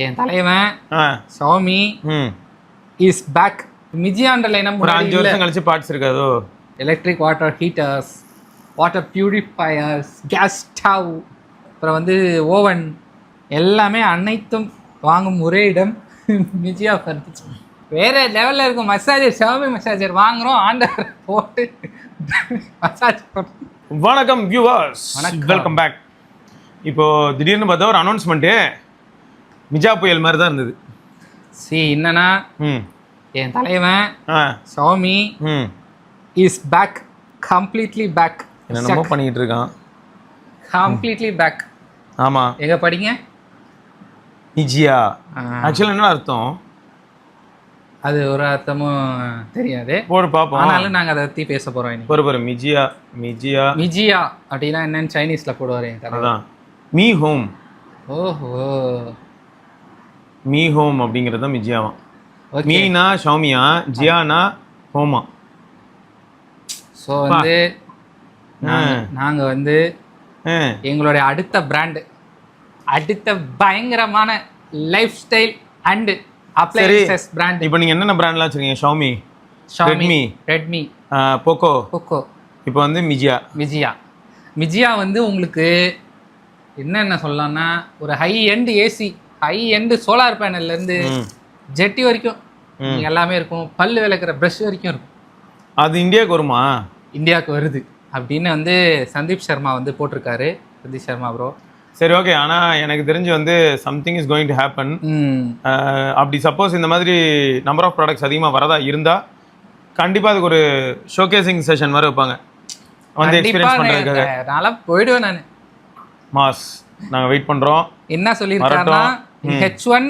என் தலைவன் ஆ ஷாமி ம் இஸ் பேக். மிஜியான்ற லைனம் ஒரு 5 வருஷம் கழிச்சு பார்ட்ஸ் இருக்காதோ? Electric water heaters, water purifiers, gas stove, அப்புறம் வந்து ஓவன் எல்லாமே அனைத்தும் வாங்கும் ஒரே இடம் மிஜியா ஃபர்னிச்சர். வேற லெவலில் இருக்கும். மசாஜர், ஷாமி மசாஜர் வாங்குறோம், ஆண்டர் போட்டு மசாஜ் போட்டு. வணக்கம் வியூவர்ஸ், வெல்கம் பேக். இப்போ திடீர்னு பார்த்தா ஒரு அனௌன்ஸ்மெண்ட்டு மிஜா புயல் மாதிரி தான் இருந்தது. என்னன்னா என் தலைவன் Shami is back, completely back. என்னென்னமோ பண்ணிக்கிட்டு இருக்கான். Completely back. ஆமா, எங்க படிங்க மிஜியா. ஆக்சுவலாக என்ன அர்த்தம்? அது ஒரு அர்த்தமும் தெரியாது, போடு பார்ப்போம். ஆனாலும் நாங்கள் அதை பற்றி பேச போகிறோம் இன்னைக்கு. போகிற மிஜியா மிஜியா மிஜியா அப்படின்னா என்னன்னு சைனீஸில் போடுவார் என் தலைவர். அதான் மீ ஹோம். ஓஹோ, மீ ஹோம் அப்படிங்கிறது தான் மிஜியாவாம். ஓகே. மீனா ஷாமியா, ஜியானா ஹோமா. ஸோ வந்து நாங்கள் வந்து எங்களுடைய அடுத்த பிராண்டு, அடுத்த பயங்கரமான lifestyle and appliances brand. இப்போ நீங்கள் என்னென்ன பிராண்ட்லாம் வச்சுருக்கீங்க? Xiaomi, Redmi, Poco. இப்போ வந்து மிஜியா வந்து உங்களுக்கு என்னென்ன சொல்லலாம்னா, ஒரு high end AC, high end solar பேனல்லேருந்து ஜெட்டி வரைக்கும் எல்லாமே இருக்கும். பல்லு விளக்குற ப்ரஷ் வரைக்கும் இருக்கும். அது இந்தியாவுக்கு வருமா? இந்தியாவுக்கு வருது அப்படின்னு வந்து சந்தீப் சர்மா வந்து போட்டிருக்காரு. சந்தீப் சர்மா ப்ரோ. சரி, ஓகே. ஆனால் எனக்கு தெரிஞ்சு வந்து something is going to happen. அப்படி சப்போஸ் இந்த மாதிரி நம்பர் ஆஃப் ப்ராடக்ட்ஸ் அதிகமாக வரதா இருந்தால் கண்டிப்பாக அதுக்கு ஒரு ஷோகேசிங் செஷன் மாதிரி வைப்பாங்க, வந்து எக்ஸ்பீரியன்ஸ் பண்ணுறதுக்காக. நல்லா போயிடுவேன் நான். மாஸ், நாங்கள் வெயிட் பண்ணுறோம். என்ன சொல்லியிருக்காருன்னா, H1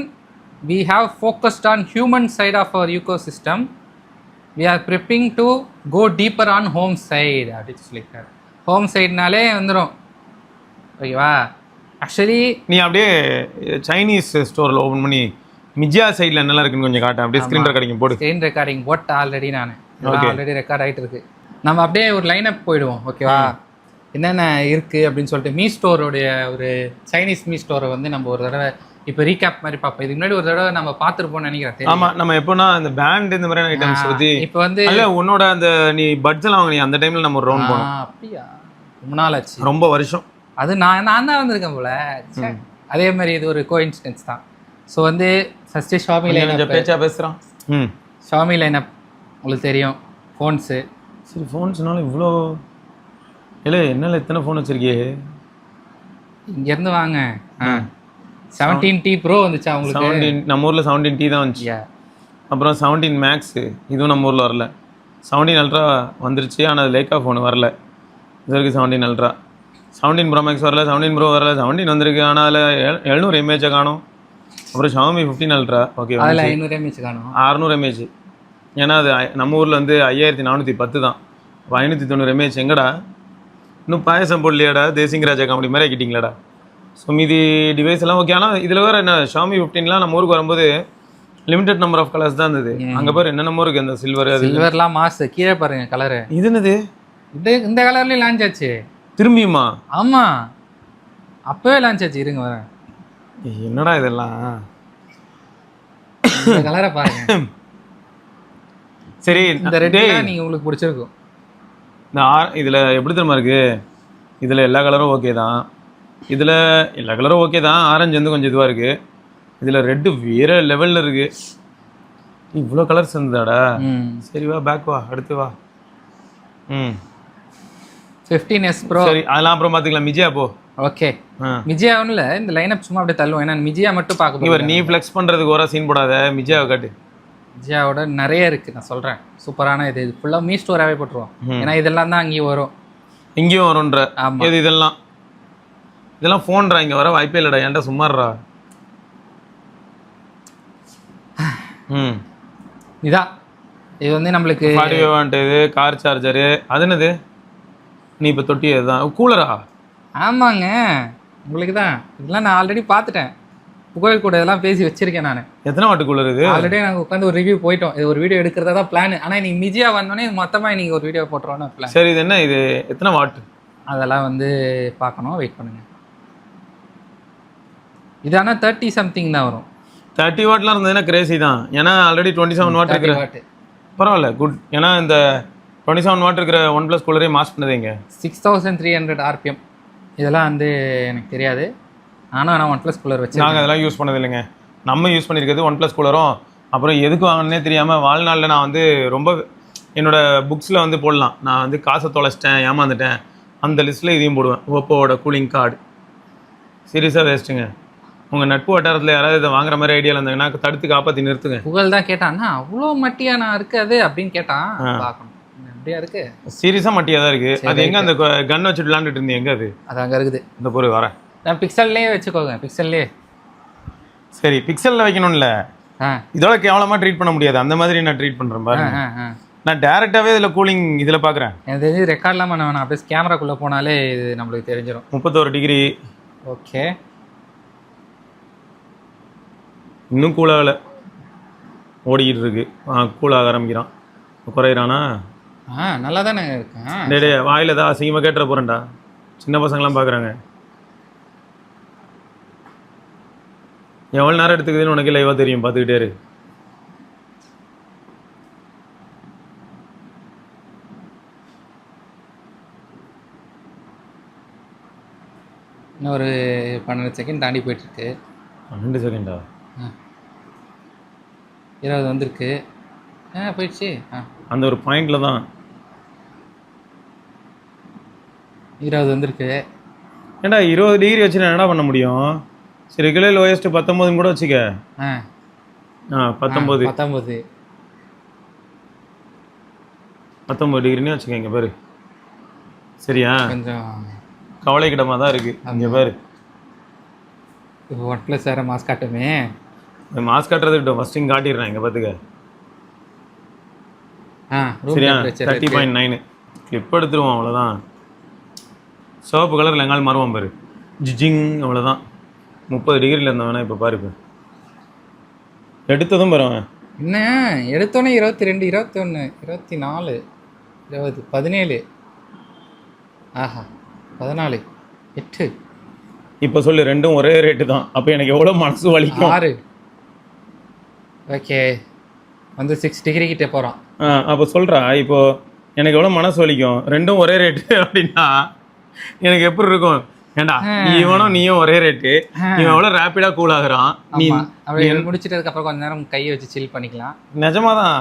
we have focused on human side of our ecosystem, we are prepping to go deeper on home side அப்படின்னு சொல்லியிருக்காரு. ஹோம் சைட்னாலே வந்துடும், ஓகேவா? ஆக்சுவலி நீ அப்படியே சைனீஸ் ஸ்டோரில் ஓப்பன் பண்ணி மிஜியா சைடில் என்னெல்லாம் இருக்குன்னு கொஞ்சம் காட்டேன். அப்படியே ஸ்க்ரீன் ரெக்கார்டிங் போடு. ஸ்க்ரீன் ரெக்கார்டிங் போட்டு ஆல்ரெடி ஆல்ரெடி ரெக்கார்ட் ஆகிட்டு இருக்கு. நம்ம அப்படியே ஒரு லைனப் போயிடுவோம், ஓகேவா? என்னென்ன இருக்குது அப்படின்னு சொல்லிட்டு மீ ஸ்டோரோடைய ஒரு சைனீஸ் மீ ஸ்டோரை வந்து நம்ம ஒரு தடவை இப்போ ரீகேப் மாதிரி பார்ப்போம். இதுக்கு முன்னாடி ஒரு தடவை நம்ம பார்த்துருப்போம்னு நினைக்கிறேன். ஆமாம், நம்ம எப்போனா அந்த பேண்ட் இந்த மாதிரியான ஐட்டம்ஸ் பற்றி இப்போ வந்து இல்லை உன்னோட அந்த நீ பட்ஜெட் வாங்க, நீ அந்த டைமில் நம்ம ஒரு ரவுண்ட் போனோம். அப்படியா? ரொம்ப நாள் ஆச்சு, ரொம்ப வருஷம். அது நான் தான் வந்திருக்கேன் போல. அதே மாதிரி இது ஒரு கோஇன்சிடென்ஸ் தான். ஸோ வந்து ஃபஸ்ட்டு ஷாமி லைனப் பேச்சா பேசுகிறான். ஷாமி லைனப் உங்களுக்கு தெரியும், ஃபோன்ஸு. சரி, ஃபோன்ஸ்னாலும் இவ்வளோ இல்லை, என்னால் எத்தனை ஃபோன் வச்சுருக்கியே? இங்கேருந்து வாங்க. 17T Pro வந்துச்சா உங்களுக்கு? 17, நம்ம ஊரில் 17T தான் வந்துச்சு. அப்புறம் 17 மேக்ஸு, இதுவும் நம்ம ஊரில் வரல. 17 அல்ட்ரா வந்துருச்சு, ஆனால் அது லேக்கா ஃபோனு வரல. இது வரைக்கும் 17 அல்ட்ரா, 17 ப்ரோ மேக்ஸ் வரல, 17 ப்ரோ வரல, 17 வந்திருக்கு, ஆனால் அதில் 700 mAh காணும். அப்புறம் ஷாமி 15 அல்ட்ரா, ஓகே, அதில் 500 mAh காணும், 600 mAh. ஏன்னா அது நம்ம ஊரில் வந்து 5410 தான். 590 mAh எங்கடா? இன்னும் பாயசம் போடலையாடா? தேசிங் ராஜா காமெடி மாதிரி ஆக்கிட்டீங்களாடா? ஸோ மீதி டிவைஸ் எல்லாம் ஓகே. ஆனால் இதில் வேறு என்ன, ஷாமி 15லாம் நம்ம ஊருக்கு வரும்போது லிமிடெட் நம்பர் ஆஃப் கலர்ஸ் தான் இருந்தது. அங்கே பேர் என்னென்னமோ இருக்குது, அந்த சில்வர்லாம் மாசு. கீழே பாருங்க கலரு. இது என்னது? இந்த கலர்லேயும் லான்ச் ஆச்சு திரும்பியுமா? ஆமாம், அப்போவே லான்ச் ஆச்சு. இருங்க வரேன். என்னடா இதெல்லாம்? இந்த கலரை பாருங்க. சரி, இந்த ரெட்டே நீங்கள் உங்களுக்கு பிடிச்சிருக்கும். இந்த இதில் எப்படி தெரியுமா இருக்குது? இதில் எல்லா கலரும் ஓகே தான், இதில் எல்லா கலரும் ஓகே தான். ஆரஞ்சு வந்து கொஞ்சம் இதுவாக இருக்குது. இதில் ரெட்டு வேறு லெவலில் இருக்குது. இவ்வளோ கலர்ஸ் இருந்ததாடா? சரி வா, பேக் வா, அடுத்து வா. 15S Pro. சரி, அதெல்லாம் அப்புறம் பார்த்துக்கலாம். மிஜியா போ. ஓகே, மிஜியா ஒன்றும் இல்லை, இந்த லைனப் சும்மா அப்படியே தள்ளுவோம். ஏன்னா மிஜியா மட்டும் பார்க்க இவர் நீ ஃப்ளெக்ஸ் பண்ணுறதுக்கு ஒரு சீன் போடாத, மிஜியாவை காட்டு. மிஜியாவோட நிறைய இருக்குது, நான் சொல்கிறேன். சூப்பரான இது ஃபுல்லாக மீ ஸ்டோராகவே போட்டுருவோம். ஏன்னா இதெல்லாம் தான் அங்கேயும் வரும், இங்கேயும் வரும்ன்ற. இது இதெல்லாம் ஃபோன்றா, இங்கே வர வாய்ப்பே இல்லைடா. ஏன்டா சும்மாறா? இதான் இது வந்து நம்மளுக்கு இது கார் சார்ஜரு. அது என்னது? நீ இப்போ தொட்டி அதுதான் கூலரா? ஆமாங்க, உங்களுக்கு தான். இதெல்லாம் நான் ஆல்ரெடி பார்த்துட்டேன். புகழ் கூட இதெல்லாம் பேசி வச்சிருக்கேன் நான். எத்தனை வாட்டு கூலர் இது? ஆல்ரெடி நாங்கள் உட்காந்து ஒரு ரிவ்யூ போயிட்டோம். இது ஒரு வீடியோ எடுக்கிறதா தான் பிளான். ஆனால் இன்னைக்கு மிஜியா வந்தோடனே மொத்தமாக இன்னைக்கு ஒரு வீடியோ போட்டுருவோன்னு பிளான். சரி, இது என்ன, இது எத்தனை வாட்டு? அதெல்லாம் வந்து பார்க்கணும், வெயிட் பண்ணுங்கள். இது ஆனால் 30 சம்திங் தான் வரும். 30 வாட்லாம் இருந்ததுன்னா கிரேசி தான். ஏன்னா ஆல்ரெடி 27 வாட் 30 இருக்கிற வாட் பரவாயில்ல குட். ஏன்னா இந்த 27 வாட் இருக்கிற ஒன் ப்ளஸ் கூலரே மாஸ் பண்ணதேங்க 6300 RPM. இதெல்லாம் வந்து எனக்கு தெரியாது. ஆனால் ஒன் ப்ளஸ் கூலர் வச்சு நாங்கள் அதெல்லாம் யூஸ் பண்ணது இல்லைங்க. நம்ம யூஸ் பண்ணியிருக்கிறது ஒன் ப்ளஸ் கூலரும். அப்புறம் எதுக்கு வாங்கினே தெரியாமல் வாழ்நாளில் நான் வந்து ரொம்ப என்னோட புக்ஸில் வந்து போடலாம், நான் வந்து காசை தொலைச்சிட்டேன் ஏமாந்துட்டேன் அந்த லிஸ்ட்டில் இதையும் போடுவேன். ஓப்போவோட கூலிங் கார்டு சீரியஸாக வேஸ்ட்டுங்க. உங்கள் நட்பு வட்டாரத்தில் யாராவது இதை வாங்குற மாதிரி ஐடியாவில் இருந்தாங்கன்னா தடுத்து காப்பாற்றி நிறுத்துங்க. புகழ் தான் கேட்டான்னா அவ்வளோ மட்டியா நான் இருக்காது அப்படின்னு கேட்டான். பார்க்கணும் அப்படியா இருக்கு. சீரியஸாக மட்டியாக தான் இருக்குது. அது எங்கே அந்த கன் வச்சுட்டு விளாண்டுட்டு இருந்தீங்க? எங்கே அது? அது அங்கே இருக்குது. இந்த பொருள் வரேன். நான் பிக்சல்லே வச்சுக்கோங்க. பிக்சல்லே சரி பிக்சலில் வைக்கணும்ல. இதோட கேவலமாக ட்ரீட் பண்ண முடியாது. அந்த மாதிரி நான் ட்ரீட் பண்ணுறேன் பாருங்க. நான் டேரெக்டாகவே இதில் கூலிங் இதில் பார்க்குறேன். எனக்கு தெரிஞ்சு ரெக்கார்ட்லாம் பண்ண வேணாம். அப்படியே கேமராக்குள்ளே போனாலே இது நம்மளுக்கு தெரிஞ்சிடும். 31 டிகிரி. ஓகே இன்னும் கூலாகலை, ஓடிக்கிட்டு இருக்கு. கூலாக ஆரம்பிக்கிறான். குறையிறானா? நல்லா தானே இருக்கேன். டே வாயில் தான் அசிங்கமாக கேட்டுற போகிறேன்டா. சின்ன பசங்களாம் பார்க்குறாங்க. எவ்வளோ நேரம் எடுத்துக்குதுன்னு உனக்கு லைவாக தெரியும், பார்த்துக்கிட்டே இரு. இன்னும் ஒரு 12 செகண்ட் தாண்டி போயிட்டுருக்கு. 12 செகண்டா? 20 வந்திருக்கு. போயிடுச்சு. அந்த ஒரு பாயிண்டில் தான் 20 வந்திருக்கு. ஏண்டா 20 டிகிரி வச்சு நான் என்ன பண்ண முடியும்? சரி கிலோ லோயஸ்ட் 19 கூட வச்சுக்க. 19 டிகிரின்னு வச்சுக்க. இங்கே பாரு சரியா? கொஞ்சம் கவலைக்கிடமாக தான் இருக்குது. இங்கே பாரு ஒன் ப்ளஸ் வேறு மாஸ்க் காட்டுமே. மாஸ்க் காட்டுறது கிட்ட ஃபஸ்ட் இங்கே காட்டிடுறேன். இங்கே பார்த்துக்க. சரியா? 30.9 கிளிப் எடுத்துருவோம், அவ்வளோதான். சிவப்பு கலரில் எங்காலும் மாறுவோம் பாரு, ஜிஜிங், அவ்வளோதான். 30 டிகிரியில் இருந்தவனா இப்போ பாரு. இப்போ எடுத்ததும் பாருவேன். என்ன எடுத்தோன்னே 22, 21, 24, 20, 17. ஆஹா 14, 8. இப்போ சொல்லு, ரெண்டும் ஒரே ரேட்டு தான். அப்போ எனக்கு எவ்வளோ மனசு வலிக்கும்? 6. ஓகே வந்து 6 டிகிரி கிட்டே போகிறோம். அப்போ சொல்கிறா, இப்போ எனக்கு எவ்வளோ மனசு வலிக்கும்? ரெண்டும் ஒரே ரேட்டு அப்படின்னா எனக்கு எப்படி இருக்கும்? ஏண்டா இவனும் நீயும் ஒரே ரேட்டு, இவன் எவ்வளோ ரேப்பிடாக கூல் ஆகுறான். நீ அப்படி முடிச்சிட்டதுக்கப்புறம் கொஞ்ச நேரம் கையை வச்சு சில் பண்ணிக்கலாம். நிஜமாதான்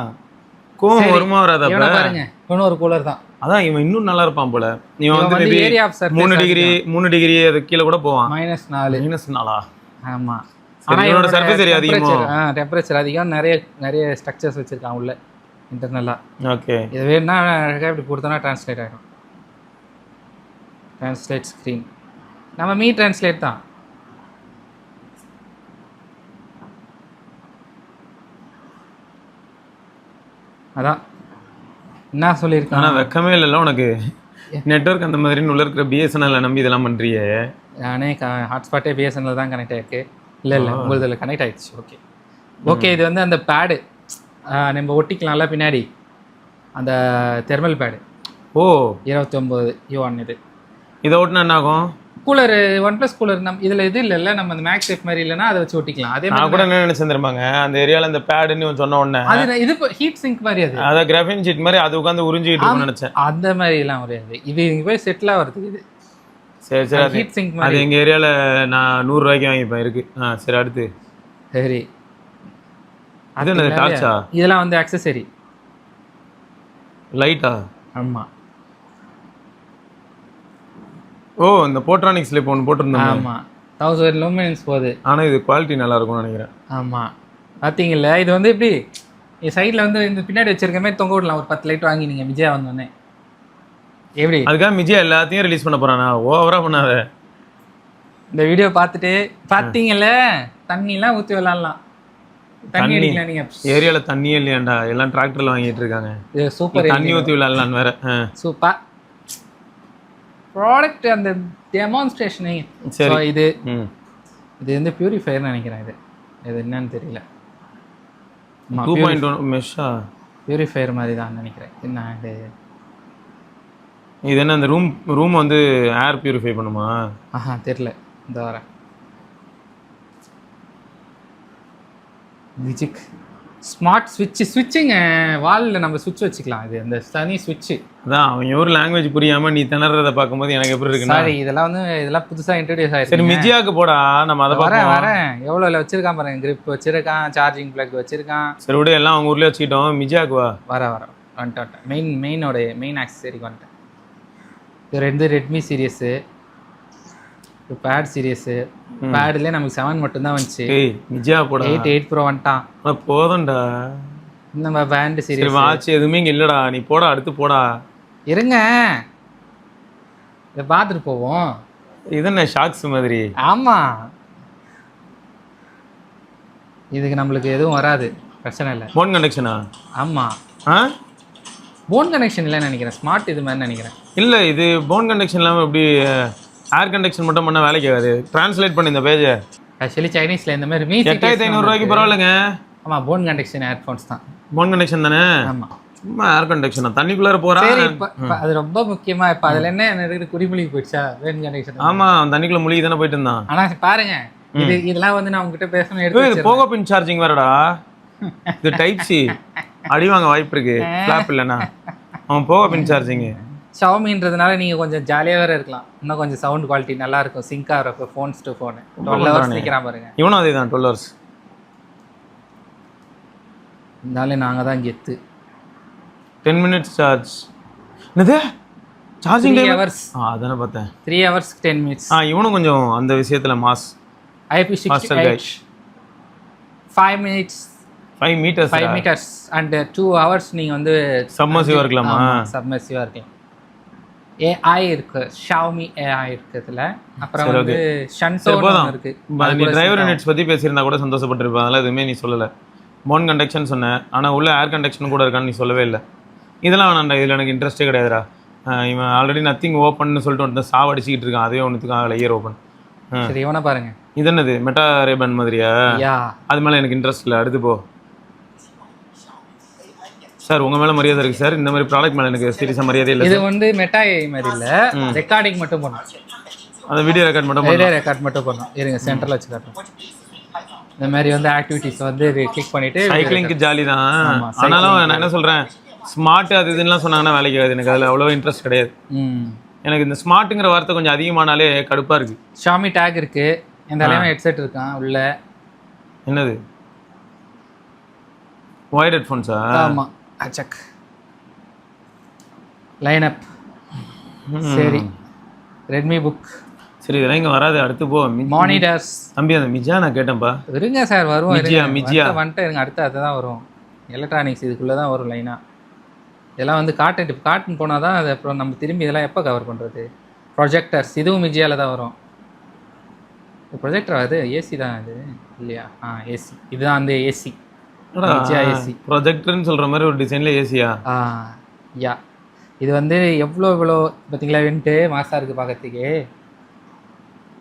கோவம் வருமா வராதா? பாருங்க இவனும் ஒரு கூலர் தான். அதான் இவன் இன்னும் நல்லா இருப்பான் போல. இவன் வந்து 3 டிகிரி அது கீழே கூட போவான். -4. ஆமா இவனோட சர்ஃபேஸ் ஏரியா அதிகமா, டெம்பரேச்சர் அதிகம். நிறைய ஸ்ட்ரக்சர்ஸ் வச்சிருக்கான் உள்ள இன்டர்னலா. ஓகே இது வேணா இப்படி கொடுத்தோன்னா டிரான்ஸ்லேட் ஆகிடும். டிரான்ஸ்லேட் ஸ்க்ரீன் நம்ம மீ டிரான்ஸ்லேட் தான். அதான் என்ன சொல்லியிருக்கேன். ஆனால் வெக்கமே இல்லைல்ல உனக்கு? நெட்வொர்க் அந்த மாதிரின்னு உள்ள இருக்கிற பிஎஸ்என்எல் நம்பி இதெல்லாம் பண்ணுறியே. நானே ஹாட்ஸ்பாட்டே பிஎஸ்என்எல் தான் கனெக்ட் ஆகிருக்கு. இல்லை உங்களுக்கு இதில் கனெக்ட் ஆகிடுச்சு. ஓகே இது வந்து அந்த பேடு நம்ம ஒட்டிக்கலாம்ல பின்னாடி, அந்த தெர்மல் பேடு. 29 யூஆன். இதை ஓட்டினா என்ன ஆகும்? கூலர் ஒன் ப்ளஸ் கூலர் இதில் இது இல்லைல்ல, நம்ம அந்த மேக்ஸ் சேஃப் மாதிரி இல்லைன்னா அதை வச்சு ஒட்டிக்கலாம். அதே நான் கூட என்ன நினைச்சு தருமாங்க அந்த ஏரியாவில் இந்த பேடுன்னு சொன்ன உடனே அது இது ஹீட் சிங்க் மாதிரி, அது அதான் கிராஃபின் ஷீட் மாதிரி அது உட்காந்து உறிஞ்சிட்டு இருக்கும்னு நினைச்சேன். அந்த மாதிரிலாம் கிடையாது. இது இங்கே போய் செட்டில் ஆகிறதுக்கு இது. சரி ஹீட் சிங்க் மாதிரி. அது எங்கள் ஏரியாவில் நான் 100 ரூபாய்க்கு வாங்கிப்பேன். இருக்கு. சரி அடுத்து. சரி அது என்ன டார்ச்சா? இதெல்லாம் வந்து அக்சசரி லைட்டா? ஆமாம். இந்த போட்ரானிக்ஸ்ல இப்போ ஒன்று போட்டிருந்தோம். ஆமாம் 1000 லூமினன்ஸ் போகுது. ஆனால் இது குவாலிட்டி நல்லா இருக்கும்னு நினைக்கிறேன். ஆமாம் பார்த்தீங்கல்ல, இது வந்து எப்படி சைடில் வந்து இந்த பின்னாடி வச்சிருக்க மாதிரி தொங்க விடலாம். ஒரு 10 லைட் வாங்கி நீங்கள் விஜயா வந்தோடனே எப்படி? அதுக்காக விஜயா எல்லாத்தையும் ரிலீஸ் பண்ண போகிறானா? ஓவராக பண்ணாத. இந்த வீடியோ பார்த்துட்டு பார்த்தீங்கல்ல, தண்ணிலாம் ஊற்றி விளாட்லாம். தண்ணி அடிக்கலாம். நீங்கள் ஏரியாவில் தண்ணியே இல்லையாண்டா, எல்லாம் டிராக்டரில் வாங்கிட்டு இருக்காங்க. இது சூப்பர். தண்ணி ஊற்றி விளாட்லான்னு வேற. Super product. அந்த டெமான்ஸ்ட்ரேஷனே. சரி இது வந்து பியூரிஃபையர்னு நினைக்கிறேன். இது என்னன்னு தெரியல. 2.1 மெஷ்ஷா? பியூரிஃபையர் மாதிரி தான் நினைக்கிறேன். என்ன இது என்ன அந்த ரூம் வந்து ஏர் பியூரிஃபை பண்ணுமா? தெரியல. இந்த வரேன். மிஜிக் ஸ்மார்ட் ஸ்விட்சுங்க வாலில் நம்ம ஸ்விட்ச் வச்சுக்கலாம். இது அந்த தனி ஸ்விட்சு. அதான் அவன் ஒரு லாங்குவேஜ் புரியாமல் நீ திணறதை பார்க்கும்போது எனக்கு எப்படி இருக்குன்னா, சாரி இதெல்லாம் புதுசாக இன்ட்ரடியூஸ் ஆயிருக்கு. சரி மிஜியாவுக்கு போடா, நம்ம அதை வரேன். எவ்வளோ வச்சிருக்கான் பாருங்க, கிரிப் வச்சிருக்கான், சார்ஜிங் பிளக் வச்சிருக்கான். சரி விட எல்லாம் அவங்க ஊர்லேயே வச்சுக்கிட்டோம். மிஜியாவுக்கு வா. வந்துட்டேன். மெயின் ஆக்சஸரிக்கு வந்துட்டேன். இது ரெட்மி சீரியஸு, பேட் சீரியஸு. பேட்லேயே நமக்கு 7 மட்டும்தான் வந்துச்சு. மிஜியா போடா. 8 ப்ரோ வந்துட்டான். போதும்டா. இந்த பேண்ட் சீரியஸ் வாட்ச் எதுவுமே இங்கே இல்லைடா. நீ போடா, அடுத்து போடா. இருங்க இதை பார்த்துட்டு போவோம். இது என்ன ஷாக்ஸ் மாதிரி? ஆமாம், இதுக்கு நம்மளுக்கு எதுவும் வராது, பிரச்சனை இல்லை. போன் கனெக்ஷனா? ஆமாம். போன் கனெக்ஷன் இல்லைன்னு நினைக்கிறேன், ஸ்மார்ட் இது மாதிரி நினைக்கிறேன். இல்லை இது போன் கனெக்ஷன் இல்லாமல் எப்படி ஏர் கனெக்ஷன் மட்டும் பண்ணால் வேலைக்கு ஆகாது. ட்ரான்ஸ்லேட் பண்ணி இந்த பேஜை. ஆக்சுவலி சைனீஸில் இந்த மாதிரி 8500 ரூபாய்க்கு பரவாயில்லைங்க. ஆமாம், போன் கனெக்ஷன் ஏர்ஃபோன்ஸ் தான். போன் கனெக்ஷன் தானே? ஆமாம். சும்மா ஏர் கனெக்ஷன் தண்ணிக்குள்ளார போகிறா. அது ரொம்ப முக்கியமாக. இப்போ அதில் என்ன குடிமொழி போயிடுச்சா போன் கனெக்ஷன்? ஆமாம், தண்ணிக்குள்ளே முழுகி தானே போயிட்டு இருந்தான். ஆனால் பாருங்க, இதெல்லாம் வந்து நான் உங்ககிட்ட பேசணும். இது போகோ பின் சார்ஜிங் வேறடா. இது டைப் சி. அடி வாங்க வாய்ப்பு இருக்கு. ஃபிளாப் இல்லைண்ணா, அவன் போகோ பின் சார்ஜிங். ஷாமின்றதுனால நீங்கள் கொஞ்சம் ஜாலியாக வேறு இருக்கலாம். இன்னும் கொஞ்சம் சவுண்ட் குவாலிட்டி நல்லா இருக்கும், சிங்காக இருக்கும். ஃபோன்ஸ் டு ஃபோனு 12 hours நிற்கிறான் பாருங்க. இவனும் அதே தான் 12 hours. இருந்தாலும் நாங்கள் தான் கெத்து. 10 minutes சார்ஜ். என்னது சார்ஜிங் 3 hours? அதானே பார்த்தேன். 3 hours 10 minutes. இவனும் கொஞ்சம் அந்த விஷயத்தில் mass. IP68 5 minutes 5 meters and 2 hours நீங்கள் வந்து சப்மர்சிவாக இருக்கலாமா? சப்மர்சிவாக இருக்கலாம். AI இருக்கு, ஷாமி AI இருக்குதுல. அப்புறம் வந்து ஷன்டோ இருக்கு. நீ டிரைவர் யூனிட்ஸ் பற்றி பேசியிருந்தா கூட சந்தோஷப்பட்டிருப்பேன். அதெல்லாம் எதுவுமே நீ சொல்லலை. போன் கண்டக்ஷன் சொன்னேன், ஆனால் உள்ள ஏர் கண்டக்ஷன் கூட இருக்கான்னு நீ சொல்லவே இல்லை. இதெல்லாம் வேணாண்டா, இதில் எனக்கு இன்ட்ரெஸ்ட்டே கிடையாதுடா. இவன் ஆல்ரெடி நத்திங் ஓப்பன்னு சொல்லிட்டு வந்து சாவடிச்சிக்கிட்டு இருக்கான். அதே ஒன்றுத்துக்கு ஆகலை இயர் ஓப்பன். சரி இவனை பாருங்க. இது என்னது மெட்டா ரேபன் மாதிரியா? அது மேலே எனக்கு இன்ட்ரெஸ்ட் இல்லை. அடுத்து போ சார். உங்கள் மேலே மரியாதை இருக்குது சார். இந்த மாதிரி ப்ராடக்ட் மேலே எனக்கு சீரியஸாக மரியாதை இல்லை. இது வந்து மெட்டா AI மாதிரி இல்லை, ரெக்கார்டிங் மட்டும் பண்ணும். அந்த வீடியோ ரெக்கார்ட் மட்டும் பண்ணும். இருங்க சென்டரில் வச்சு காட்டுறோம். இந்த மாதிரி வந்து ஆக்டிவிட்டிஸ் வந்து கிளிக் பண்ணிட்டு சைக்கிளிங்க்கு ஜாலி தான். ஆனாலும் நான் என்ன சொல்கிறேன், ஸ்மார்ட் அது இதுலாம் சொன்னாங்கன்னா வேலைக்கு ஆகுது. எனக்கு அதில் அவ்வளோ இன்ட்ரெஸ்ட் கிடையாது. எனக்கு இந்த ஸ்மார்ட்டுங்கிற வார்த்தை கொஞ்சம் அதிகமானாலே கடுப்பாக இருக்குது. ஷாமி டேக் இருக்குது, இந்த அளவு ஹெட்செட் இருக்கான் உள்ள. என்னது ஒயர்ட் ஹெட்ஃபோன்ஸா? ஆமாம். அச்சக் லைன் அப். சரி ரெட்மி புக். சரி இதெல்லாம் இங்கே வராது. அடுத்து போ. மானிட்டர்ஸ். தம்பி அந்த மிஜியா நான் கேட்டேன்ப்பா. இருங்க சார் வருவோம். மிஜியா வந்துட்டு இருங்க. அடுத்து அதுதான் வரும். எலக்ட்ரானிக்ஸ் இதுக்குள்ளே தான் வரும் லைனாக. இதெல்லாம் வந்து காட்டன் போனால் தான் அது. அப்புறம் நம்ம திரும்பி இதெல்லாம் எப்போ கவர் பண்ணுறது? ப்ரொஜெக்டர்ஸ் இதுவும் மிஜியாவில் தான் வரும். ப்ரொஜெக்டர் அது ஏசி தான் அது இல்லையா? ஏசி. இதுதான் அந்த ஏசி. ஏசி ப்ரொஜெக்டர்னு சொல்கிற மாதிரி ஒரு டிசைனில் ஏசியா? யா. இது வந்து எவ்வளோ பார்த்தீங்களா வென்ட்டு மாசாக இருக்குது பார்க்கறதுக்கு.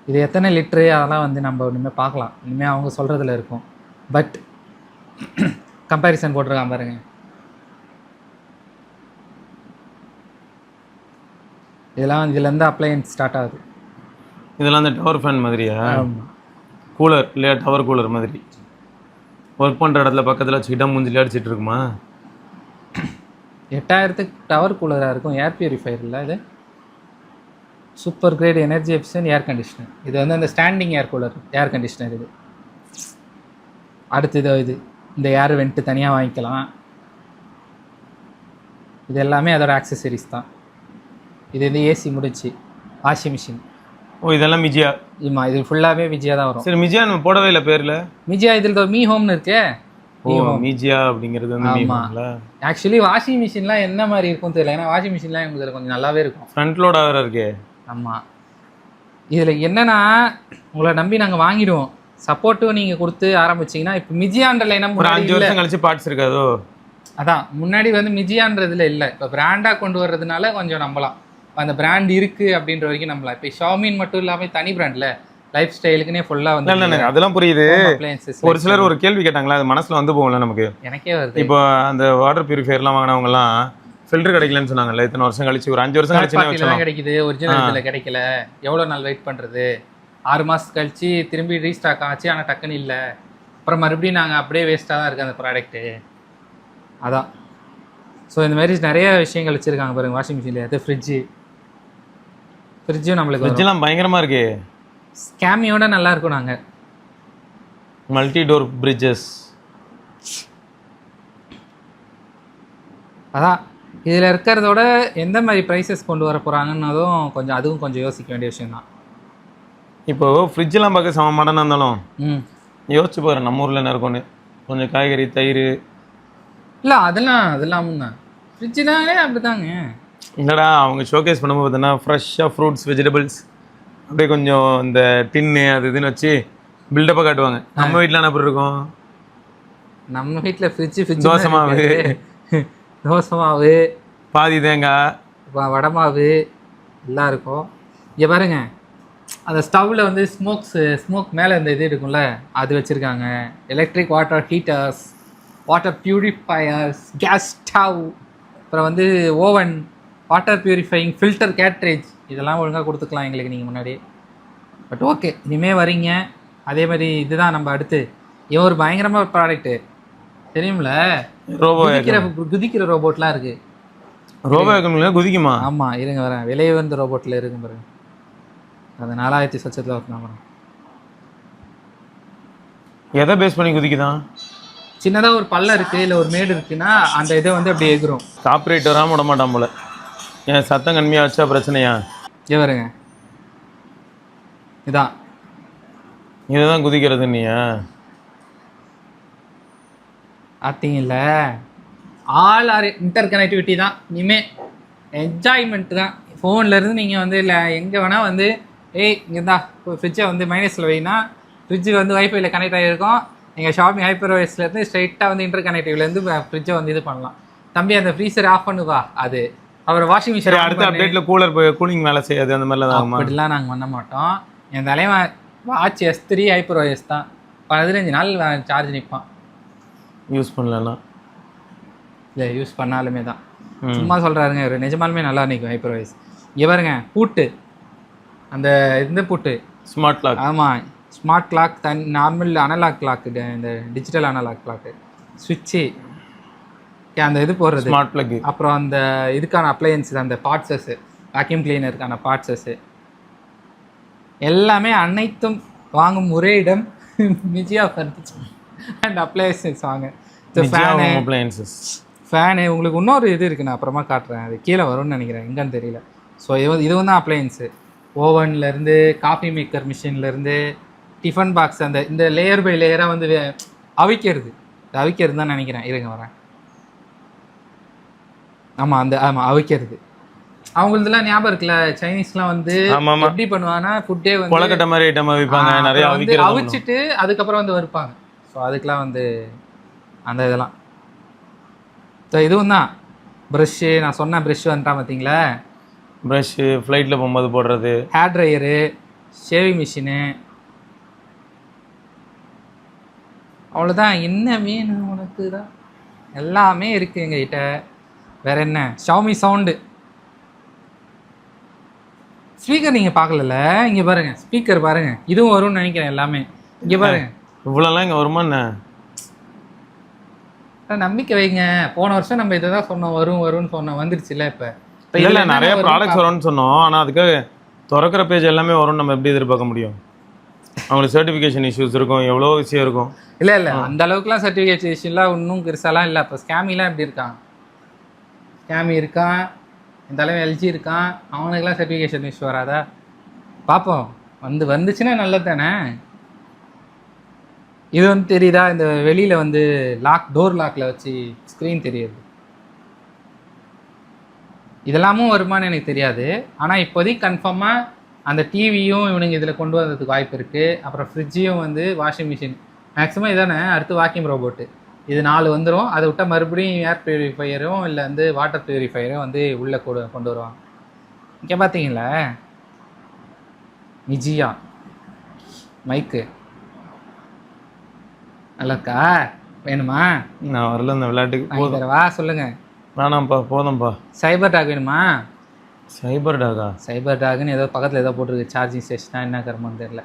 இது எத்தனை லிட்ரு அதெல்லாம் வந்து நம்ம இனிமேல் பார்க்கலாம். இனிமேல் அவங்க சொல்கிறதுல இருக்கும். பட் கம்பேரிசன் போட்டிருக்கான் பாருங்க. இதெல்லாம் இதுலேருந்து அப்ளையன்ஸ் ஸ்டார்ட் ஆகுது. இதெல்லாம் அந்த டவர் ஃபேன் மாதிரியா? கூலர் இல்லையா? டவர் கூலர் மாதிரி ஒர்க் பண்ணுற இடத்துல பக்கத்தில் வச்சுக்கிட்டா மூஞ்சில் அடிச்சிட்டு இருக்குமா? 8000 டவர் கூலராக இருக்கும். ஏர் பியூரிஃபையர் இல்லை இது. Super great energy efficient air conditioner. இது வந்து அந்த standing air cooler air conditioner இது. அடுத்தது இது இந்த ஏர் வெண்ட்டு தனியாக வாங்கிக்கலாம். இது எல்லாமே அதோட ஆக்சசரிஸ் தான். இது வந்து ஏசி முடிச்சு வாஷிங் மிஷின். இதெல்லாம் மிஜியா? ஆமாம், இது ஃபுல்லாகவே மிஜியா தான் வரும். சரி மிஜியா நம்ம போடவே இல்லை பேரில். மிஜியா இதில் மீ ஹோம்னு இருக்கே. மிஜியா அப்படிங்கிறது வந்து ஆமாம். ஆக்சுவலி வாஷிங் மிஷின்லாம் என்ன மாதிரி இருக்கும் தெரியல. ஏன்னா வாஷிங் மிஷின்லாம் உங்களுக்கு கொஞ்சம் நல்லாவே இருக்கும். ஃப்ரண்ட் லோடாக வேறு இருக்கே. ஆமாம். இதில் என்னென்னா உங்களை நம்பி நாங்கள் வாங்கிடுவோம். சப்போர்ட்டும் நீங்கள் கொடுத்து ஆரம்பிச்சிங்கன்னா இப்போ மிஜியான்ற லைனா ஒரு 5 வருஷம் கழிச்சு பார்ட்ஸ் இருக்காதோ? அதான் முன்னாடி வந்து மிஜியான்றதுல இல்லை. இப்போ பிராண்டாக கொண்டு வர்றதுனால கொஞ்சம் நம்பலாம். அந்த பிராண்ட் இருக்குது அப்படின்ற வரைக்கும் நம்பலாம். இப்போ ஷாமின் மட்டும் இல்லாமல் தனி பிராண்டில் லைஃப் ஸ்டைலுக்குனே ஃபுல்லாக வந்து அதெல்லாம் புரியுது. ஒரு சிலர் ஒரு கேள்வி கேட்டாங்களா, அது மனசில் வந்து போகல நமக்கு. எனக்கே வருது. இப்போ அந்த வாட்டர் பியூரிஃபையர்லாம் வாங்கினவங்கலாம் ஃபில்டர் கிடைக்கலன்னு சொன்னாங்கல்ல. இத்தனை வருஷம் கழிச்சு ஒரு 5 வருஷம் கழிச்சு கிடைக்குது, ஒரிஜினல் இதில் கிடைக்கல. எவ்வளோ நாள் வெயிட் பண்ணுறது? 6 மாதம் கழிச்சு திரும்பி ரீஸ்டாக் ஆச்சு, ஆனால் டக்குன்னு இல்லை. அப்புறம் மறுபடியும் நாங்கள் அப்படியே வேஸ்ட்டாக தான் இருக்குது அந்த ப்ராடக்ட்டு. அதான். ஸோ இந்த மாதிரி நிறைய விஷயங்கள் வச்சுருக்காங்க பாருங்கள் வாஷிங் மிஷினில். அது ஃப்ரிட்ஜும் நம்மளுக்கு ஃப்ரிட்ஜெலாம் பயங்கரமாக இருக்கு. ஸ்கேமியோட நல்லா இருக்கும். நாங்கள் மல்டி டோர் பிரிட்ஜஸ். அதான் இதில் இருக்கிறதோட எந்த மாதிரி ப்ரைஸஸ் கொண்டு வர போகிறாங்கன்னதும் கொஞ்சம் அதுவும் கொஞ்சம் யோசிக்க வேண்டிய விஷயம்தான். இப்போது ஃப்ரிட்ஜெலாம் பார்க்க சம மாடனாக இருந்தாலும் யோசிச்சு பாரு நம்ம ஊரில் என்ன இருக்கும்னு. கொஞ்சம் காய்கறி தயிர் இல்லை அதெல்லாமும் தான். ஃப்ரிட்ஜுனாலே அப்படி தாங்க. இல்லைடா அவங்க ஷோகேஸ் பண்ணும்போது பார்த்தீங்கன்னா ஃப்ரெஷ்ஷாக ஃப்ரூட்ஸ் வெஜிடபிள்ஸ் அப்படியே கொஞ்சம் இந்த டின்னு அது இதுன்னு வச்சு பில்டப்பாக காட்டுவாங்க. நம்ம வீட்டில் என்ன அப்படி இருக்கும்? நம்ம வீட்டில் ஃப்ரிட்ஜ் தோசை மாவு பாதி தேங்காய் வடை மாவு எல்லாம் இருக்கும். இங்கே பாருங்க அந்த ஸ்டவ்வில் வந்து ஸ்மோக் மேலே இந்த இது இருக்கும்ல அது வச்சுருக்காங்க. Electric water heaters, water purifiers, gas stove, அப்புறம் வந்து oven, water purifying filter cartridge இதெல்லாம் ஒழுங்காக கொடுத்துக்கலாம் எங்களுக்கு நீங்கள் முன்னாடி. பட் ஓகே இனிமேல் வரீங்க. அதே மாதிரி இதுதான் நம்ம அடுத்து இவன் ஒரு பயங்கரமாக ப்ராடக்ட்டு தெரியும்ல, குதிக்கிற ரோபோட்லாம் இருக்குது. ரோபோ குதிக்குமா? ஆமாம் இருங்க வரேன். விலையை வந்து ரோபோட்டில் இருக்கும் பாருங்க. அது 4000 சொச்சத்தில் வரணும். எதை பேஸ் பண்ணி குதிக்குதான்? சின்னதாக ஒரு பல்ல இருக்குது இல்லை ஒரு மேடு இருக்குன்னா அந்த இதை வந்து அப்படி எகிரும். காப்பரேட் வராமல் விட மாட்டான் போல. ஏன் சத்தம் கம்மியாக வச்சா பிரச்சனையா? வருங்க இதான் இதுதான் குதிக்கிறது. நீயா பார்த்தீங்கல்ல, ஆல் ஆர் இன்டர் கனெக்டிவிட்டி தான். இனிமேல் என்ஜாய்மெண்ட் தான். ஃபோன்லேருந்து நீங்கள் வந்து இல்லை எங்கே வேணால் வந்து இங்கே தான் ஃப்ரிட்ஜை வந்து மைனஸில் வைனா ஃப்ரிட்ஜு வந்து வைஃபைல கனெக்ட் ஆகிருக்கும். எங்கள் ஷாப்பிங் ஹைப்பர்வைஸ்லேருந்து ஸ்ட்ரைட்டாக வந்து இன்டர் கனெக்டிவ்லேருந்து ஃப்ரிட்ஜை வந்து இது பண்ணலாம். தம்பி அந்த ஃப்ரீசர் ஆஃப் பண்ணுவா அது. அப்புறம் வாஷிங் மிஷின் அடுத்த அப்டேட்டில் கூலிங் வேலை செய்யாது அந்த மாதிரிலாம் தான். அப்படிலாம் நாங்கள் பண்ண மாட்டோம். என் தலைவன் வாட்ச் S3 ஹைப்பர்வைஸ் தான் 15 நாள் சார்ஜ் நிற்பான். யூஸ் பண்ணலாம் இல்லை யூஸ் பண்ணாலுமே தான் சும்மா சொல்கிறாருங்க. ஒரு நிஜமாலுமே நல்லா நிற்கும் ஹைப்பர்வைஸ். இங்கே பாருங்க பூட்டு, அந்த இந்த பூட்டு ஸ்மார்ட் கிளாக். ஆமாம் smart clock, normal analog clock, இந்த டிஜிட்டல் அனலாக் கிளாக்கு, ஸ்விட்சு, அந்த இது போடுறது ஸ்மார்ட் ப்ளக், அப்புறம் அந்த இதுக்கான அப்ளையன்ஸு, அந்த பார்ட்ஸஸ்ஸு, வேக்யூம் கிளீனருக்கான பார்ட்ஸஸ்ஸு எல்லாமே அனைத்தும் வாங்கும் ஒரே இடம் விஜயா ஃபர்னிச்சர் அண்ட் அப்ளையன்சஸ். வாங்க ஃபேனு உங்களுக்கு இன்னொரு இது இருக்குது, நான் அப்புறமா காட்டுறேன். அது கீழே வரும்னு நினைக்கிறேன், எங்கன்னு தெரியல. ஸோ இதுவும் தான் அப்ளையன்ஸு. ஓவன்லேருந்து காஃபி மேக்கர் மிஷின்லேருந்து டிஃபன் பாக்ஸ், அந்த இந்த லேயர் பை லேயராக வந்து அவிக்கிறது தான் நினைக்கிறேன். இருங்க வரேன். ஆமாம் அவிக்கிறது. அவங்களுக்குலாம் ஞாபகம் இருக்குல்ல, சைனீஸ்லாம் வந்து எப்படி பண்ணுவாங்கன்னா ஃபுட்டே வந்து கொலக்கட்டை மாதிரி ஐட்டம் அவிப்பாங்க, நிறைய அவிச்சிட்டு அதுக்கப்புறம் வந்து வறுப்பாங்க. ஸோ அதுக்கெலாம் வந்து அந்த இதெல்லாம். ஸோ இதுவும் தான் ப்ரஷ்ஷு, நான் சொன்ன ப்ரஷ் வந்துட்டான் பார்த்தீங்களா, ப்ரஷ்ஷு ஃப்ளைட்டில் போகும்போது போடுறது, ஹேர் ட்ரையரு, ஷேவிங் மிஷினு, அவ்வளோதான். என்ன வேணும் உனக்கு தான், எல்லாமே இருக்குது எங்ககிட்ட. வேற என்ன, ஷாமி சவுண்டு ஸ்பீக்கர் நீங்கள் பார்க்கல, இங்கே பாருங்கள் ஸ்பீக்கர் பாருங்கள், இதுவும் வரும்னு நினைக்கிறேன் எல்லாமே. இங்கே பாருங்க இவ்வளோலாம் இங்கே வருமா என்ன, நம்பிக்கை வைங்க. போன வருஷம் நம்ம இதை தான் சொன்னோம், வரும்னு சொன்னோம், வந்துருச்சுல்ல. இப்போ இல்லை நிறைய ப்ராடக்ட்ஸ் வரும்னு சொன்னோம், ஆனால் அதுக்கு திறக்கிற பேஜ் எல்லாமே வரும்னு நம்ம எப்படி எதிர்பார்க்க முடியும்? அவங்களுக்கு சர்டிஃபிகேஷன் இஷ்யூஸ் இருக்கும், எவ்வளோ விஷயம் இருக்கும். இல்லை அந்த அளவுக்குலாம் சர்டிஃபிகேஷன் இஷ்யூலாம் இன்னும் பெருசாலாம் இல்லை. இப்போ ஸ்கேமிலாம் எப்படி இருக்கான், ஸ்கேமி இருக்கான், இந்த அளவு LG இருக்கான், அவனுக்கெல்லாம் சர்டிஃபிகேஷன் இஷ்யூ வராதா? பார்ப்போம், வந்துச்சுன்னா நல்லது தானே. இது வந்து தெரியுதா, இந்த வெளியில் வந்து டோர் லாக்கில் வச்சு ஸ்க்ரீன் தெரியுது. இதெல்லாமும் வருமானு எனக்கு தெரியாது. ஆனால் இப்போதைக்கு கன்ஃபார்மாக அந்த டிவியும் இவனுங்க இதில் கொண்டு வந்ததுக்கு வாய்ப்பு இருக்குது. அப்புறம் ஃப்ரிட்ஜையும் வந்து வாஷிங் மிஷின் மேக்ஸிமம் இதானே, அடுத்து வாக்யூம் ரோபோட்டு, இது 4 வந்துடும். அதை விட்டால் மறுபடியும் ஏர் ப்யூரிஃபையரும் இல்லை வந்து வாட்டர் ப்யூரிஃபையரும் வந்து உள்ளே கொண்டு வருவாங்க. இங்கே பார்த்தீங்களா நிஜியா மைக்கு நல்லாக்கா, வேணுமா? நான் வரல இந்த விளையாட்டுக்கு. வா சொல்லுங்க. வேணாம்ப்பா, போதும்ப்பா. சைபர் டாக் வேணுமா? சைபர் டாகா? சைபர் டாக்னு ஏதோ பக்கத்தில் ஏதோ போட்டிருக்கு, சார்ஜிங் ஸ்டேஷனா என்ன கர்மன்னு தெரியல.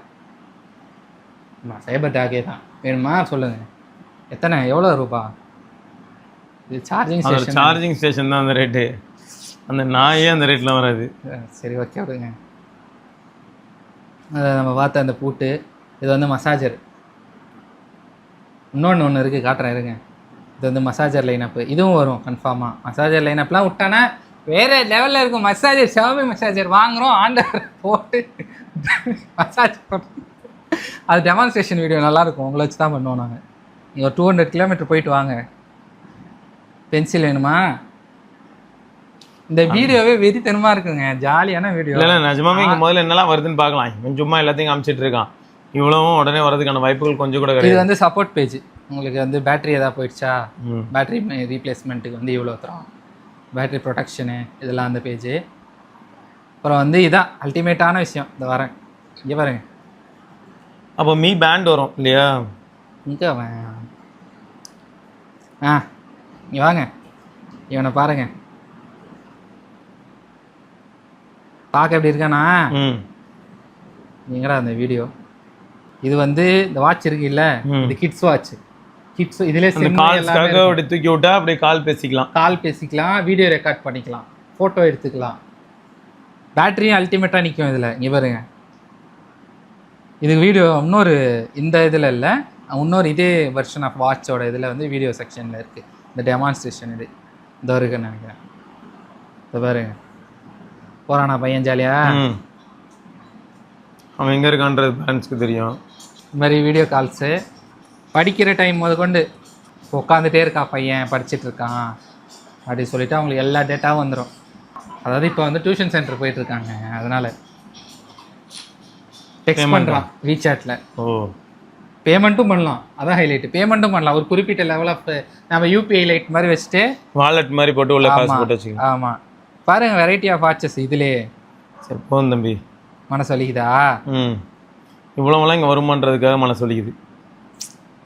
சைபர் டாகே தான் வேணுமா சொல்லுங்கள். எத்தனை எவ்வளோ ரூபா இது? சார்ஜிங் ஸ்டேஷன் சார்ஜிங் ஸ்டேஷன் தான் அந்த ரேட்டு. அந்த நாயே அந்த ரேட்லாம் வராது. சரி ஓகே விடுங்க. அதை நம்ம பார்த்த அந்த பூட்டு இது வந்து மசாஜர். ஒன்று இருக்குது காட்டுறேன் இருங்க. இது வந்து மசாஜர் லைனப்பு. இதுவும் வரும் கன்ஃபார்மாக. மசாஜர் லைனப்லாம் விட்டானா வேறு லெவலில் இருக்கும். மசாஜர் ஷாமி மசாஜர் வாங்குகிறோம் ஆண்டர் போட்டு மசாஜ் அது டெமான்ஸ்ட்ரேஷன் வீடியோ நல்லாயிருக்கும். உங்களை வச்சு தான் பண்ணுவோம் நாங்கள். நீங்கள் ஒரு 200 கிலோமீட்டர் போயிட்டு வாங்க. பென்சில் வேணுமா? இந்த வீடியோவே வெறித்தனமாக இருக்குங்க. ஜாலியான வீடியோ. இல்லை நிஜமாவே இங்கே முதல்ல என்னெல்லாம் வருதுன்னு பார்க்கலாம். இவன் சும்மா எல்லாத்தையும் காமிச்சிட்டு இருக்கான். இவ்வளவும் உடனே வரதுக்கான வாய்ப்புகள் கொஞ்சம் கூட கிடையாது. இது வந்து சப்போர்ட் பேஜ். உங்களுக்கு வந்து பேட்டரி எதாவது போயிடுச்சா, பேட்டரி ரீப்ளேஸ்மெண்ட்டுக்கு வந்து இவ்வளோ தரோம். பேட்டரி ப்ரொடெக்ஷனு இதெல்லாம் அந்த பேஜ். அப்புறம் வந்து இதான் அல்டிமேட்டான விஷயம். இந்த வரேன் இங்கே பாருங்க. அப்போ மீ பேண்ட் வரும் இல்லையா? இங்கே இங்கே வாங்க. இவனை பாருங்க, பார்க்க எப்படி இருக்கானா? எங்கடா அந்த வீடியோ? இது வந்து இந்த வாட்ச் இருக்கு இல்ல, இது கிட்ஸ் வாட்ச். கிட்ஸ் இதுல அப்படி தூக்கி விட்டா அப்படியே கால் பேசிக்கலாம், வீடியோ ரெக்கார்ட் பண்ணிக்கலாம், போட்டோ எடுத்துக்கலாம். பேட்டரியும் அல்டிமேட்டா நிற்கும் இதில். இங்கே பாருங்க, இது வீடியோ இன்னொரு இந்த இதில் இல்லை, இன்னொரு இதே வெர்ஷன் ஆஃப் வாட்சோட இதில் வந்து வீடியோ செக்ஷனில் இருக்குது. இந்த டெமான்ஸ்ட்ரேஷன் இது இந்த இருக்குன்னு நினைக்கிறேன். இதை பாருங்க, போகிறானா பையன் ஜாலியா? அவன் எங்கே இருக்கான்றது பேரண்ட்ஸ்க்கு தெரியும். இந்த மாதிரி வீடியோ கால்ஸு படிக்கிற டைம் முதற்கொண்டு உட்காந்துட்டே இருக்கான் பையன், படிச்சுட்டு இருக்கான் அப்படி சொல்லிவிட்டு அவங்களுக்கு எல்லா டேட்டாவும் வந்துடும். அதாவது இப்போ வந்து டியூஷன் சென்டர் போயிட்டுருக்காங்க, அதனால் டெக்ஸ்ட் பண்ணுறான் ரீசார்ட்டில். பேமெண்ட்டும் பண்ணலாம், அதான் ஹைலைட்டு. பேமெண்ட்டும் பண்ணலாம் ஒரு குறிப்பிட்ட லெவல் ஆஃப். நம்ம யூபிஐ லைட் மாதிரி வச்சுட்டு வாலெட் மாதிரி போட்டு உள்ள காசு போட்டு வச்சுக்கலாம். ஆமாம் பாருங்கள், வெரைட்டி ஆஃப் வாட்சஸ் இதுலேயே. சரி போதும் தம்பி, மனசு வலிக்குதா? இவ்வளோலாம் இங்கே வருமானதுக்காக மனசு வலிக்குது.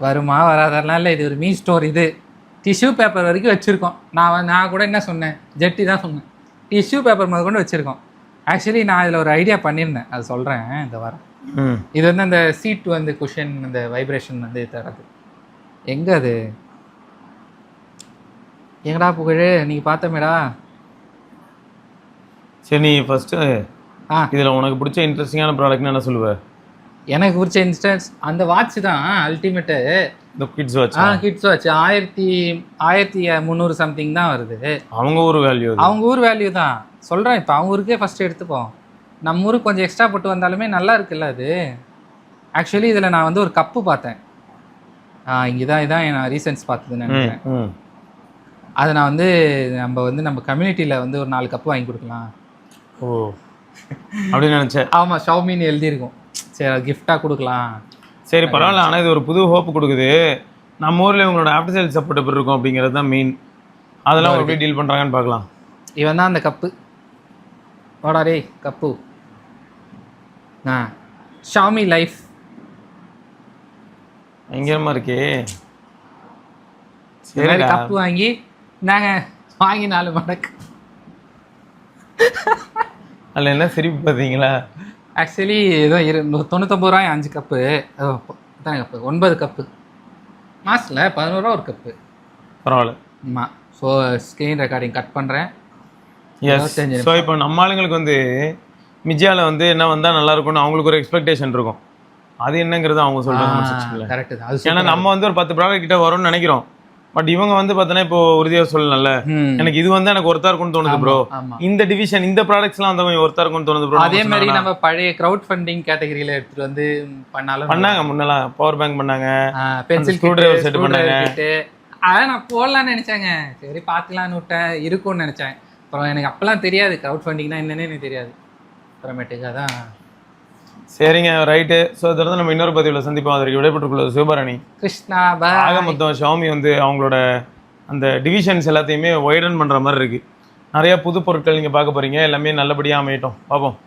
வருமா வராதனால இல்லை, இது ஒரு மீ ஸ்டோர். இது டிஷ்யூ பேப்பர் வரைக்கும் வச்சுருக்கோம். நான் கூட என்ன சொன்னேன், ஜெட்டி தான் சொன்னேன். டிஷ்யூ பேப்பர் முதல் கொண்டு வச்சுருக்கோம். ஆக்சுவலி நான் இதில் ஒரு ஐடியா பண்ணியிருந்தேன், அது சொல்கிறேன் இந்த வாரம். இது வந்து அந்த சீட் வந்து குஷன் அந்த வைப்ரேஷன் வந்து தரது. எங்கே அது எங்கடா புகழ் நீங்கள் பார்த்தமேடா? சரி நீ ஃபஸ்ட்டு இதில் உனக்கு பிடிச்ச இன்ட்ரெஸ்டிங்கான ப்ராடக்ட்னு என்ன சொல்லுவேன்? எனக்கு பிடிச்ச இன்ஸ்டன்ஸ் அந்த வாட்ச் தான் அல்டிமேட்டு. இந்த kids watch. Kids watch 1300 something தான் வருது. அவங்க ஊர் வேல்யூ, அவங்க ஊர் வேல்யூ தான் சொல்கிறேன். இப்போ அவங்க ஊருக்கே ஃபஸ்ட்டு எடுத்துப்போம். நம்ம ஊருக்கு கொஞ்சம் எக்ஸ்ட்ரா போட்டு வந்தாலுமே நல்லா இருக்குல்ல அது. ஆக்சுவலி இதில் நான் வந்து ஒரு கப்பு பார்த்தேன். இதான் நான் ரீசன்ஸ் பார்த்ததுன்னு நினைக்கிறேன். அதை நான் வந்து நம்ம கம்யூனிட்டியில் வந்து ஒரு 4 கப்பு வாங்கி கொடுக்கலாம். ஓ அப்படின்னு நினச்சேன். ஆமாம், ஷாமின்னு எழுதியிருக்கும். சரி அது கிஃப்டாக கொடுக்கலாம். சரி பரவாயில்ல, ஆனால் இது ஒரு புது ஹோப் கொடுக்குது. நம்ம ஊரில் இவங்களோட ஆஃப்டர் சேல் சப்போர்ட் எப்படி இருக்கும் அப்படிங்கிறது தான் மெயின். அதெல்லாம் எப்படி டீல் பண்ணுறாங்கன்னு பார்க்கலாம். இவன் தான் அந்த கப்பு. வாடா ரே கப்பு. ஷாமி லைஃப் பயங்கரமாக இருக்கே. சரி கப்பு வாங்கி நாங்கள் வாங்கி 4 மடக்கு. அதில் என்ன சிரிப்பு பார்த்தீங்களா? ஆக்சுவலி ஏதோ 99 ரூபாய் 5 கப்பு. எத்தனை கப்பு? 9 கப்பு. மாசில் 11 ரூபா ஒரு கப்பு. பரவாயில்ல. ஆமாம். ஸோ ஸ்க்ரீன் ரெக்கார்டிங் கட் பண்ணுறேன். ஸோ இப்போ நம்ம ஆளுங்களுக்கு வந்து மிஜியாவில் வந்து என்ன வந்தால் நல்லா இருக்கும்னு அவங்களுக்கு ஒரு எக்ஸ்பெக்டேஷன் இருக்கும். அது என்னங்கிறது அவங்க சொல்கிறாங்க. கரெக்டு தான். ஏன்னா நம்ம வந்து ஒரு 10 ப்ராடக்ட் கிட்ட வரும்னு நினைக்கிறோம். பட் இவங்க வந்து பார்த்தோன்னா இப்போ உறுதியாக சொல்லல, எனக்கு இது வந்து எனக்கு ஒருத்தா இருக்கும்னு தோணுது ப்ரோ. இந்த டிவிஷன் இந்த ப்ராடக்ட்ஸ்லாம் வந்து கொஞ்சம் ஒருத்தா இருக்கும்னு தோணுது ப்ரோ. அதே மாதிரி நம்ம பழைய க்ரௌட் ஃபண்டிங் கேட்டகரியில எடுத்துட்டு வந்து பண்ணாங்க. முன்னெல்லாம் பவர் பேங்க் பண்ணாங்க, பென்சில் ஸ்க்ரூ டிரைவர் செட் பண்ணாங்க. அதான் நான் போடலான்னு நினைச்சாங்க. சரி பார்க்கலான்னு விட்டேன், இருக்கும்னு நினைச்சேன். அப்புறம் எனக்கு அப்பெல்லாம் தெரியாது க்ரௌட் ஃபண்டிங்னா என்னன்னு எனக்கு தெரியாது. அப்புறமேட்டுக்கு அதான். சரிங்க ரைட்டு. ஸோ இதில் நம்ம இன்னொரு பதிவில் சந்திப்போம். அதற்கு விடைபெற்றுக்கொள்வது சிவபரணி கிருஷ்ணா. ஆக மொத்தம் ஷாமி வந்து அவங்களோட அந்த டிவிஷன்ஸ் எல்லாத்தையுமே வைடன் பண்ணுற மாதிரி இருக்குது. நிறையா புது பொருட்கள் நீங்கள் பார்க்க போகிறீங்க. எல்லாமே நல்லபடியாக அமையட்டும். பார்ப்போம்.